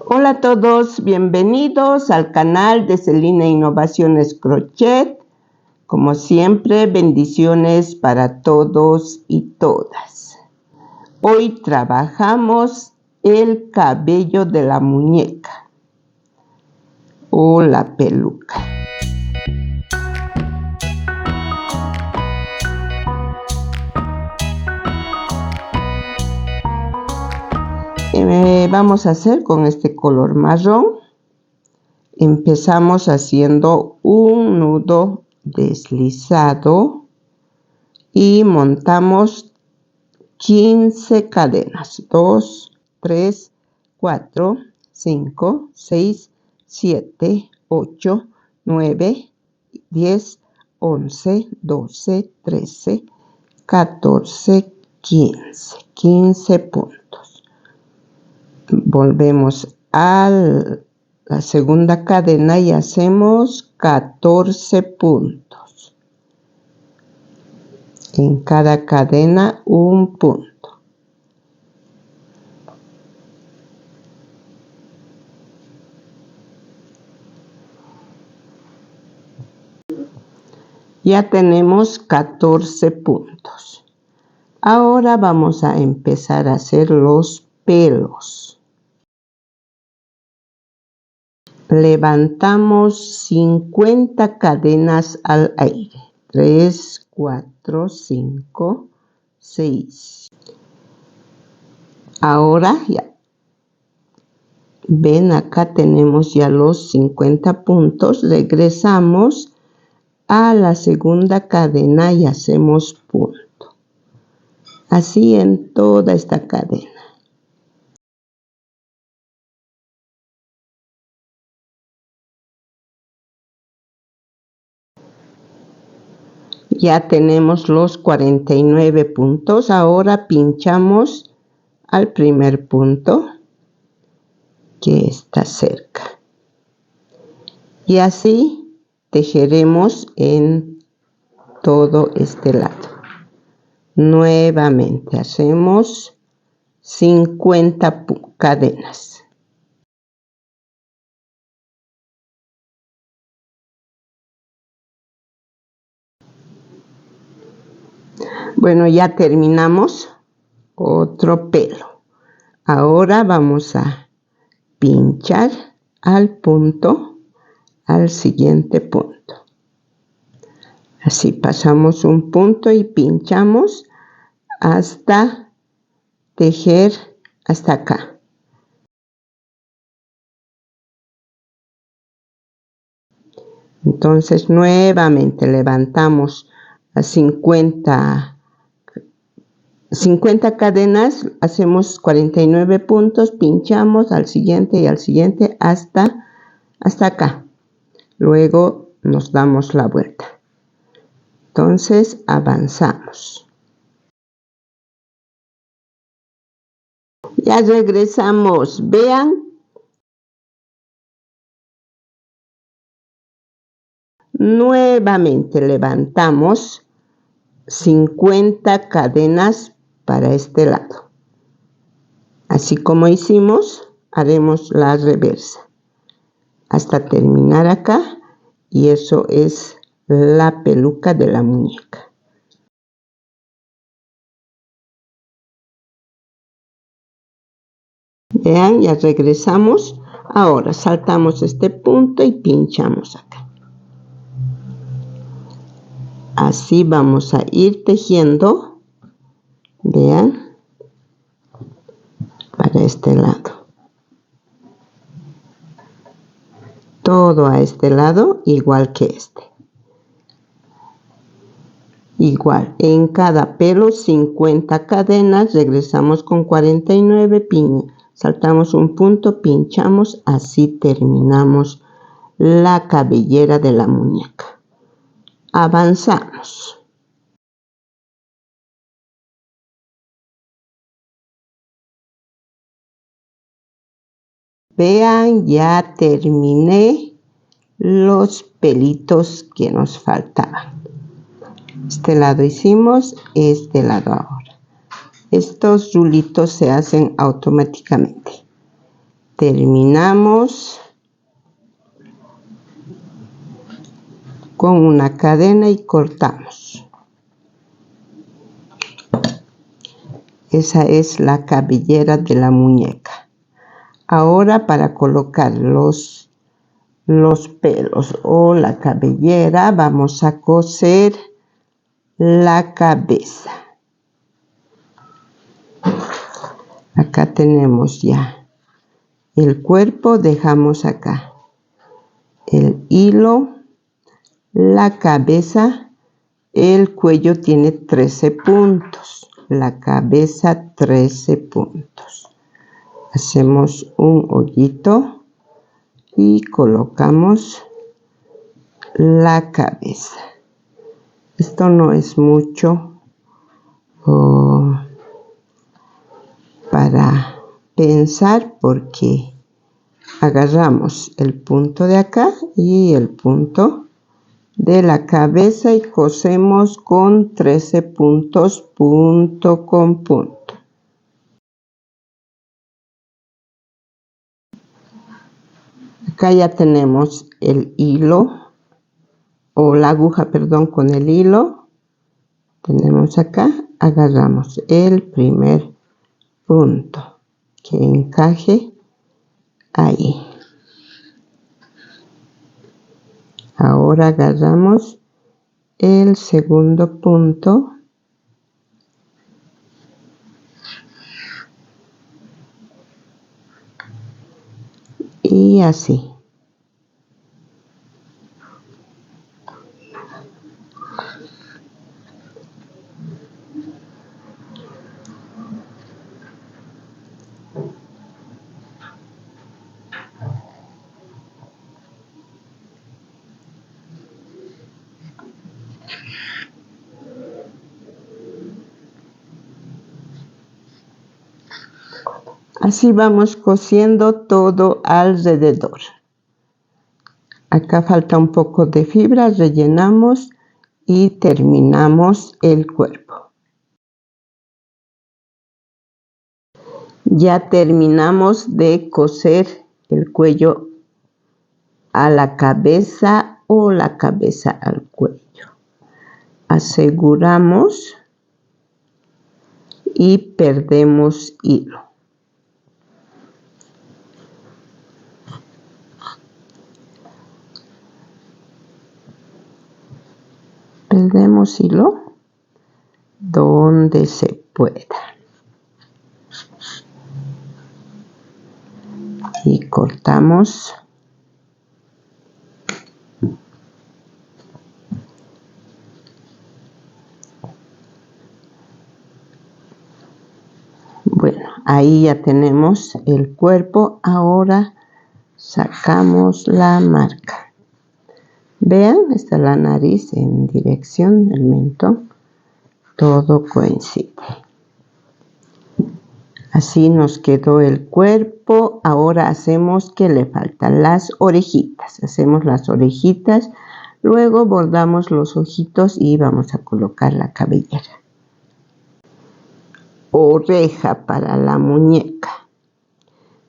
Hola a todos, bienvenidos al canal de Celina Innovaciones Crochet. Como siempre, bendiciones para todos y todas. Hoy trabajamos el cabello de la muñeca o la peluca. Vamos a hacer con este color marrón. Empezamos haciendo un nudo deslizado y montamos 15 cadenas. 2, 3, 4, 5, 6, 7, 8, 9, 10, 11, 12, 13, 14, 15. 15 puntos. Volvemos a la segunda cadena y hacemos 14 puntos. En cada cadena un punto. Ya tenemos 14 puntos. Ahora vamos a empezar a hacer los pelos. Levantamos 50 cadenas al aire. 3, 4, 5, 6. Ahora ya. Ven, acá tenemos ya los 50 puntos. Regresamos a la segunda cadena y hacemos punto. Así en toda esta cadena. Ya tenemos los 49 puntos. Ahora pinchamos al primer punto que está cerca. Y así tejeremos en todo este lado. Nuevamente hacemos 50 cadenas. Bueno, ya terminamos otro pelo. Ahora vamos a pinchar al punto, al siguiente punto. Así pasamos un punto y pinchamos hasta tejer hasta acá. Entonces nuevamente levantamos a 50 cadenas, hacemos 49 puntos, pinchamos al siguiente y al siguiente hasta acá. Luego nos damos la vuelta. Entonces avanzamos. Ya regresamos. Vean. Nuevamente levantamos 50 cadenas para este lado. Así como hicimos, haremos la reversa hasta terminar acá, y eso es la peluca de la muñeca. Vean, ya regresamos. Ahora saltamos este punto y pinchamos acá. Así vamos a ir tejiendo. Vean, para este lado. Todo a este lado igual que este. Igual, en cada pelo 50 cadenas, regresamos con 49, saltamos un punto, pinchamos, así terminamos la cabellera de la muñeca. Avanzamos. Vean, ya terminé los pelitos que nos faltaban. Este lado hicimos, este lado ahora. Estos rulitos se hacen automáticamente. terminamos con una cadena y cortamos. Esa es la cabellera de la muñeca. Ahora, para colocar los pelos o la cabellera, vamos a coser la cabeza. Acá tenemos ya el cuerpo, dejamos acá el hilo, la cabeza, el cuello tiene 13 puntos, la cabeza 13 puntos. Hacemos un hoyito y colocamos la cabeza. Esto no es mucho para pensar, porque agarramos el punto de acá y el punto de la cabeza y cosemos con 13 puntos, punto con punto. Acá ya tenemos el hilo o la aguja, perdón, con el hilo. Tenemos acá, agarramos el primer punto que encaje ahí. Ahora agarramos el segundo punto y así. Así vamos cosiendo todo alrededor. Acá falta un poco de fibra, rellenamos y terminamos el cuerpo. Ya terminamos de coser el cuello a la cabeza o la cabeza al cuello. Aseguramos y perdemos hilo. Perdemos hilo donde se pueda. Y cortamos. Bueno, ahí ya tenemos el cuerpo. Ahora sacamos la marca. Vean, está la nariz en dirección, el mentón, todo coincide. Así nos quedó el cuerpo. Ahora hacemos que le faltan las orejitas. Hacemos las orejitas, luego bordamos los ojitos y vamos a colocar la cabellera. Oreja para la muñeca.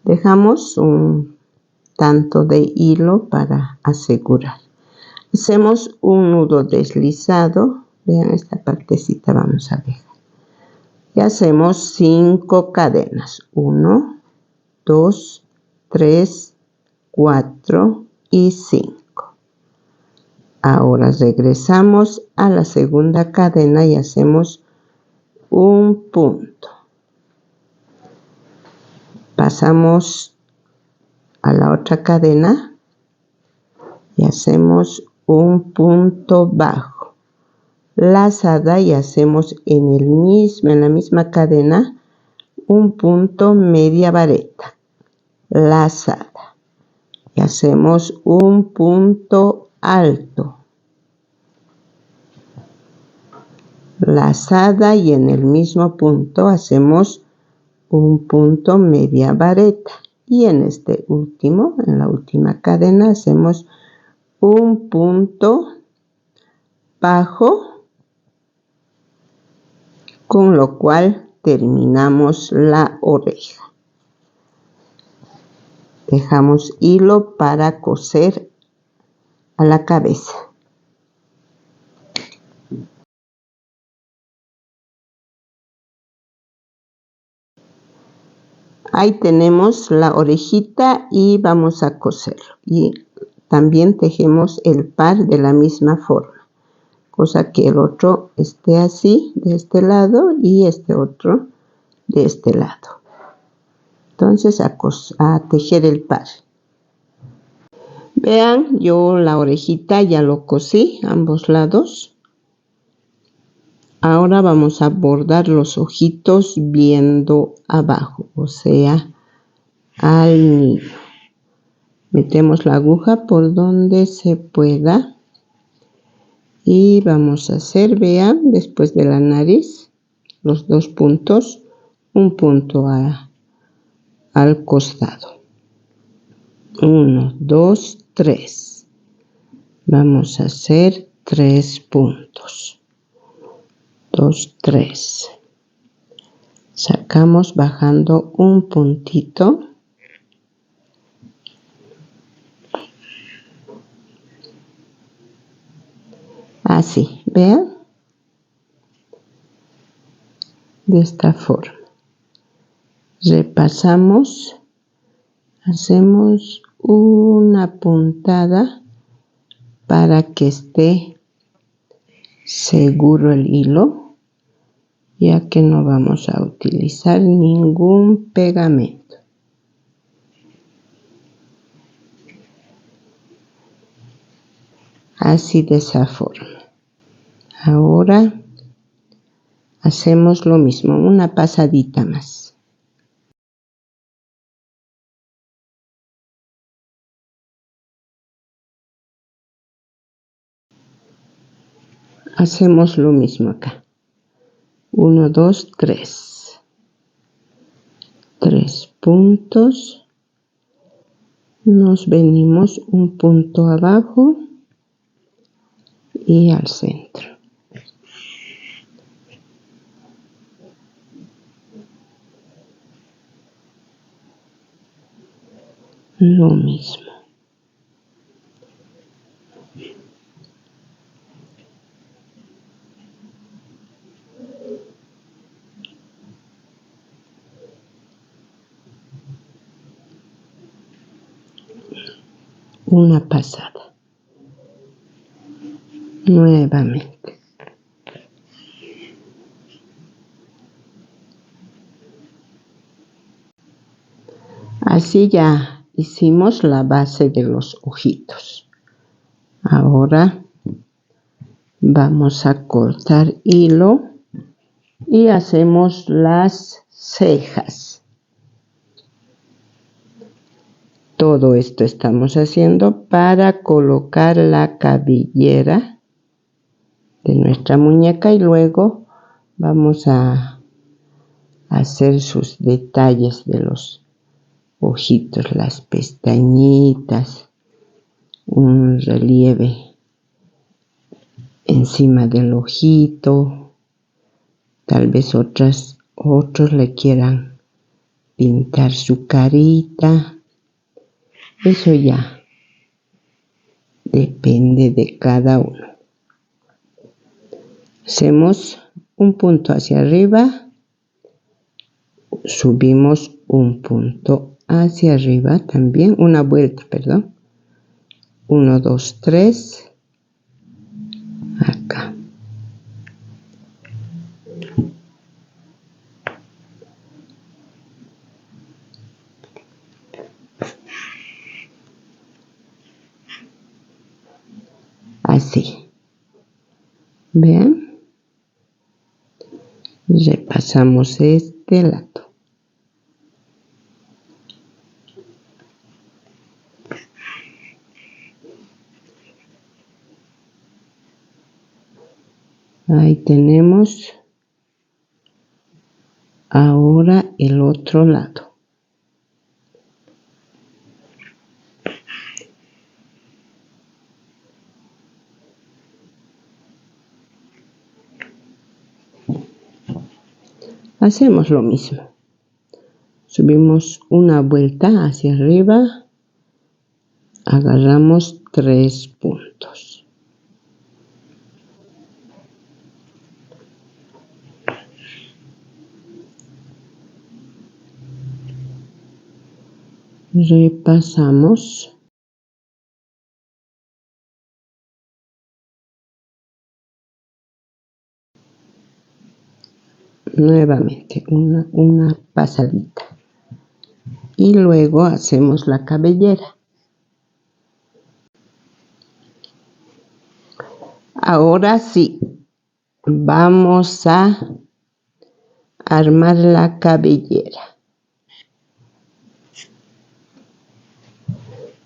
Dejamos un tanto de hilo para asegurar. Hacemos un nudo deslizado. Vean, esta partecita vamos a dejar. Y hacemos 5 cadenas. 1, 2, 3, 4 y 5. Ahora regresamos a la segunda cadena y hacemos un punto. Pasamos a la otra cadena y hacemos un punto bajo, lazada, y hacemos en la misma cadena un punto media vareta, lazada, y hacemos un punto alto, lazada, y en el mismo punto hacemos un punto media vareta, y en este último, en la última cadena, hacemos un punto bajo, con lo cual terminamos la oreja. Dejamos hilo para coser a la cabeza. Ahí tenemos la orejita y vamos a coserlo. Y también tejemos el par de la misma forma, cosa que el otro esté así de este lado y este otro de este lado. Entonces a tejer el par. Vean, yo la orejita ya lo cosí ambos lados. Ahora vamos a bordar los ojitos viendo abajo, o sea, al nido. Metemos la aguja por donde se pueda y vamos a hacer, vean, después de la nariz, los 2 puntos, un punto al costado. 1, 2, 3. Vamos a hacer 3 puntos. 2, 3. Sacamos bajando un puntito. Así, vean. De esta forma. Repasamos. Hacemos una puntada para que esté seguro el hilo, ya que no vamos a utilizar ningún pegamento. Así, de esa forma. Ahora hacemos lo mismo, una pasadita más. Hacemos lo mismo acá. 1, 2, 3. 3 puntos. Nos venimos un punto abajo y al centro. Lo mismo. Una pasada. Nuevamente. Así ya hicimos la base de los ojitos. Ahora vamos a cortar hilo y hacemos las cejas. Todo esto estamos haciendo para colocar la cabellera de nuestra muñeca y luego vamos a hacer sus detalles de los ojitos, las pestañitas, un relieve encima del ojito, tal vez otros le quieran pintar su carita. Eso ya depende de cada uno. Hacemos un punto hacia arriba, subimos un punto hacia arriba también, una vuelta, perdón. 1, 2, 3. Acá. Así. Vean. Repasamos este lado. Ahí tenemos ahora el otro lado. Hacemos lo mismo. Subimos una vuelta hacia arriba, agarramos 3 puntos. Repasamos. Nuevamente una pasadita. Y luego hacemos la cabellera. Ahora sí, vamos a armar la cabellera.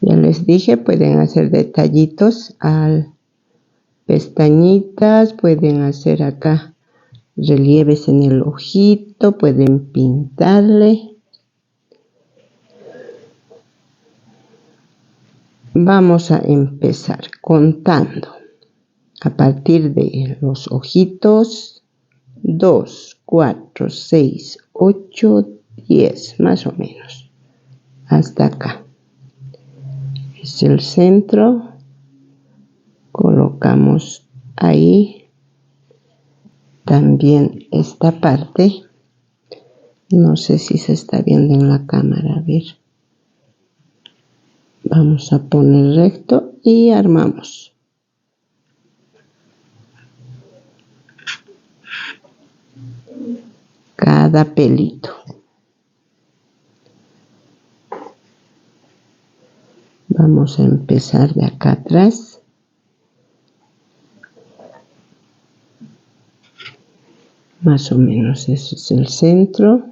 Ya les dije, pueden hacer detallitos al pestañitas, pueden hacer acá relieves en el ojito, pueden pintarle. Vamos a empezar contando a partir de los ojitos. 2, 4, 6, 8, 10, más o menos, hasta acá. Es el centro, colocamos ahí. También esta parte, no sé si se está viendo en la cámara, a ver. Vamos a poner recto y armamos. Cada pelito. Vamos a empezar de acá atrás. Más o menos ese es el centro.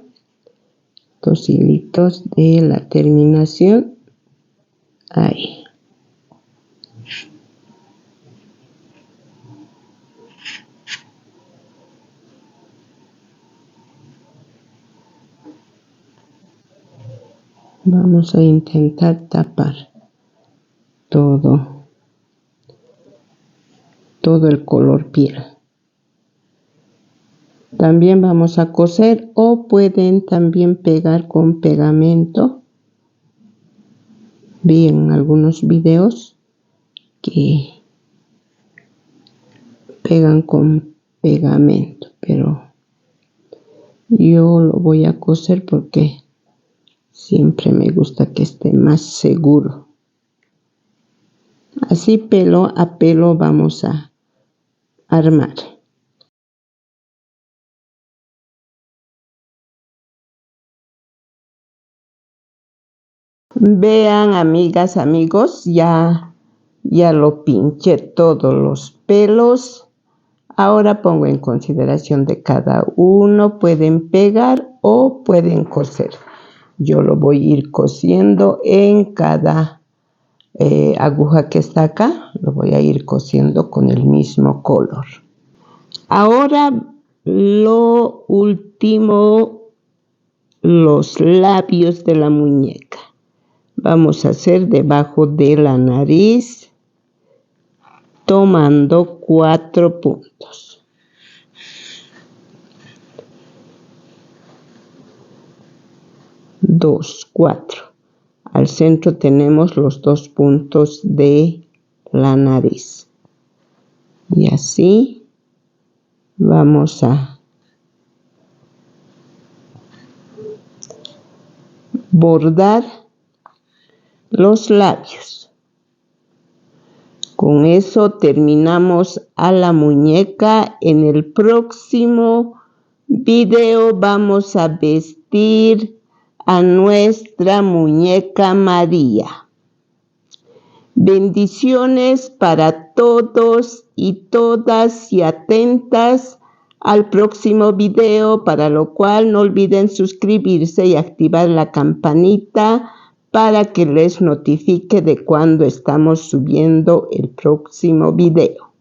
2 hilitos de la terminación. Ahí. Vamos a intentar tapar todo el color piel. También vamos a coser o pueden también pegar con pegamento. Vi en algunos videos que pegan con pegamento, pero yo lo voy a coser porque siempre me gusta que esté más seguro. Así pelo a pelo vamos a armar. Vean, amigas, amigos, ya lo pinché todos los pelos. Ahora pongo en consideración de cada uno. Pueden pegar o pueden coser. Yo lo voy a ir cosiendo en cada aguja que está acá. Lo voy a ir cosiendo con el mismo color. Ahora lo último, los labios de la muñeca. Vamos a hacer debajo de la nariz, tomando 4 puntos. Dos, 4. Al centro tenemos los 2 puntos de la nariz. Y así vamos a bordar los labios. Con eso terminamos a la muñeca. En el próximo video vamos a vestir a nuestra muñeca María. Bendiciones para todos y todas y atentas al próximo video, para lo cual no olviden suscribirse y activar la campanita para que les notifique de cuando estamos subiendo el próximo video.